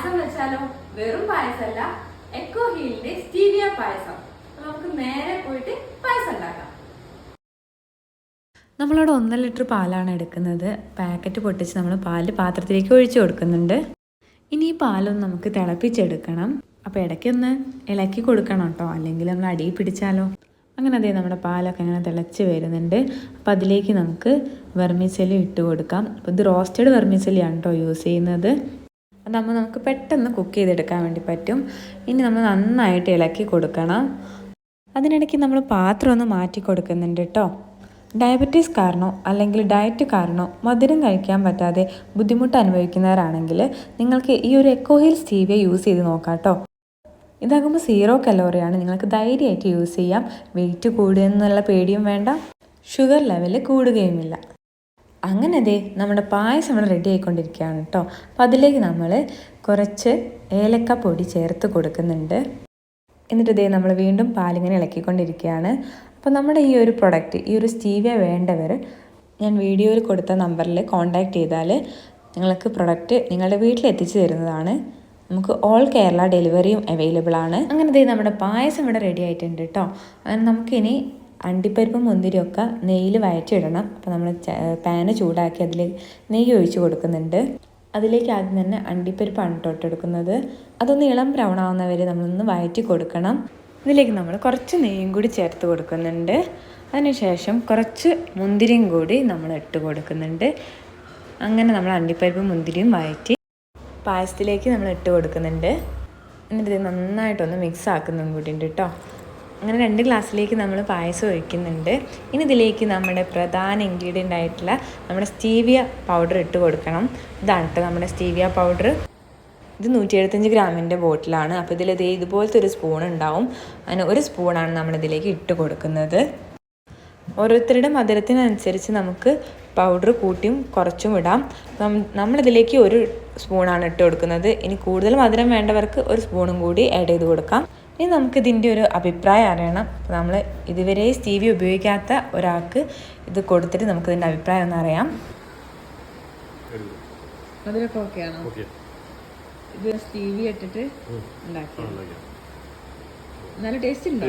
പായസം വെച്ചാലോ? വെറും പായസമല്ല, echo ഹീലിന്റെ stevia പായസം. നമുക്ക് നേരെ പോയിട്ട് പായസം ഉണ്ടാക്കാം. നമ്മളവിടെ 1.5 ലിറ്റർ പാലാണ് എടുക്കുന്നത്. പാക്കറ്റ് പൊട്ടിച്ച് നമ്മൾ പാല് പാത്രത്തിലേക്ക് ഒഴിച്ചു കൊടുക്കുന്നുണ്ട്. ഇനി ഈ പാലൊന്ന് നമുക്ക് തിളപ്പിച്ചെടുക്കണം. അപ്പോൾ ഇടയ്ക്കൊന്ന് ഇളക്കി കൊടുക്കണം കേട്ടോ, അല്ലെങ്കിൽ നമ്മൾ അടിയിൽ പിടിച്ചാലോ. അങ്ങനെ അതേ നമ്മുടെ പാലൊക്കെ അങ്ങനെ തിളച്ച് വരുന്നുണ്ട്. അപ്പോൾ അതിലേക്ക് നമുക്ക് വെർമിസെല്ലി ഇട്ട് കൊടുക്കാം. അപ്പോൾ ഇത് റോസ്റ്റഡ് വെർമിസെല്ലിയാണ് കേട്ടോ യൂസ് ചെയ്യുന്നത്. അതാകുമ്പോൾ നമുക്ക് പെട്ടെന്ന് കുക്ക് ചെയ്തെടുക്കാൻ വേണ്ടി പറ്റും. ഇനി നമ്മൾ നന്നായിട്ട് ഇളക്കി കൊടുക്കണം. അതിനിടയ്ക്ക് നമ്മൾ പാത്രം ഒന്ന് മാറ്റി കൊടുക്കുന്നുണ്ട് കേട്ടോ. ഡയബറ്റീസ് കാരണോ അല്ലെങ്കിൽ ഡയറ്റ് കാരണോ മധുരം കഴിക്കാൻ പറ്റാതെ ബുദ്ധിമുട്ട് അനുഭവിക്കുന്നവരാണെങ്കിൽ നിങ്ങൾക്ക് ഈ ഒരു എക്കോ ഹീൽ സ്റ്റീവിയ യൂസ് ചെയ്ത് നോക്കാം കേട്ടോ. ഇതാകുമ്പോൾ 0 കലോറിയാണ്. നിങ്ങൾക്ക് ധൈര്യമായിട്ട് യൂസ് ചെയ്യാം. വെയിറ്റ് കൂടുകയെന്നുള്ള പേടിയും വേണ്ട, ഷുഗർ ലെവൽ കൂടുകയുമില്ല. അങ്ങനെ ദേ നമ്മുടെ പായസം നമ്മൾ റെഡി ആയിക്കൊണ്ടിരിക്കുകയാണ് കേട്ടോ. അപ്പോൾ അതിലേക്ക് നമ്മൾ കുറച്ച് ഏലക്ക പൊടി ചേർത്ത് കൊടുക്കുന്നുണ്ട്. എന്നിട്ട് ദേ നമ്മൾ വീണ്ടും പാലിങ്ങനെ ഇളക്കിക്കൊണ്ടിരിക്കുകയാണ്. അപ്പോൾ നമ്മുടെ ഈ ഒരു പ്രൊഡക്റ്റ്, ഈ ഒരു സ്റ്റീവിയ വേണ്ടവർ ഞാൻ വീഡിയോയിൽ കൊടുത്ത നമ്പറിൽ കോൺടാക്റ്റ് ചെയ്താൽ നിങ്ങൾക്ക് പ്രൊഡക്റ്റ് നിങ്ങളുടെ വീട്ടിൽ എത്തിച്ചു തരുന്നതാണ്. നമുക്ക് ഓൾ കേരള ഡെലിവറിയും അവൈലബിൾ ആണ്. അങ്ങനെ ദേ നമ്മുടെ പായസം ഇവിടെ റെഡി ആയിട്ടുണ്ട് കേട്ടോ. അങ്ങനെ നമുക്കിനി അണ്ടിപ്പരിപ്പും മുന്തിരിയൊക്കെ നെയ്യിൽ വഴറ്റിയിടണം. അപ്പോൾ നമ്മൾ പാന് ചൂടാക്കി അതിൽ നെയ്യ് ഒഴിച്ച് കൊടുക്കുന്നുണ്ട്. അതിലേക്ക് ആദ്യം തന്നെ അണ്ടിപ്പരിപ്പാണ് ഇട്ടെടുക്കുന്നത്. അതൊന്ന് ഇളം ബ്രൗൺ ആവുന്നവരെ നമ്മളൊന്ന് വഴറ്റി കൊടുക്കണം. ഇതിലേക്ക് നമ്മൾ കുറച്ച് നെയ്യും കൂടി ചേർത്ത് കൊടുക്കുന്നുണ്ട്. അതിനുശേഷം കുറച്ച് മുന്തിരിയും കൂടി നമ്മൾ ഇട്ട് കൊടുക്കുന്നുണ്ട്. അങ്ങനെ നമ്മൾ അണ്ടിപ്പരിപ്പും മുന്തിരിയും വഴറ്റി പായസത്തിലേക്ക് നമ്മൾ ഇട്ട് കൊടുക്കുന്നുണ്ട്. എന്നിട്ട് ഇത് നന്നായിട്ടൊന്ന് മിക്സ് ആക്കുന്നതും കൂടി ഉണ്ട് കേട്ടോ. അങ്ങനെ 2 ഗ്ലാസ്സിലേക്ക് നമ്മൾ പായസം ഒഴിക്കുന്നുണ്ട്. ഇനി ഇതിലേക്ക് നമ്മുടെ പ്രധാന ഇൻഗ്രീഡിയൻ്റ് ആയിട്ടുള്ള നമ്മുടെ സ്റ്റീവിയ പൗഡർ ഇട്ട് കൊടുക്കണം. ഇതാണ് കേട്ടോ നമ്മുടെ സ്റ്റീവിയ പൗഡർ. ഇത് 175 ഗ്രാമിൻ്റെ ബോട്ടിലാണ്. അപ്പോൾ ഇതിൽ ഇതുപോലത്തെ ഒരു സ്പൂൺ ഉണ്ടാവും. അങ്ങനെ 1 സ്പൂണാണ് നമ്മളിതിലേക്ക് ഇട്ട് കൊടുക്കുന്നത്. ഓരോരുത്തരുടെ മധുരത്തിനനുസരിച്ച് നമുക്ക് പൗഡർ കൂട്ടിയും കുറച്ചും ഇടാം. നമ്മളിതിലേക്ക് 1 സ്പൂണാണ് ഇട്ട് കൊടുക്കുന്നത്. ഇനി കൂടുതൽ മധുരം വേണ്ടവർക്ക് 1 സ്പൂണും കൂടി ആഡ് ചെയ്ത് കൊടുക്കാം. ഇനി നമുക്കിതിൻ്റെ ഒരു അഭിപ്രായം അറിയണം. അപ്പോൾ നമ്മൾ ഇതുവരെ സ്റ്റീവിയ ഉപയോഗിക്കാത്ത ഒരാൾക്ക് ഇത് കൊടുത്തിട്ട് നമുക്കിതിൻ്റെ അഭിപ്രായം ഒന്ന് അറിയാം. മധുരമൊക്കെ ഓക്കെയാണോ? ഇത് സ്റ്റീവിയ ഇട്ടിട്ട് ഉണ്ടാക്കിയത്. നല്ല ടേസ്റ്റ് ഉണ്ടോ?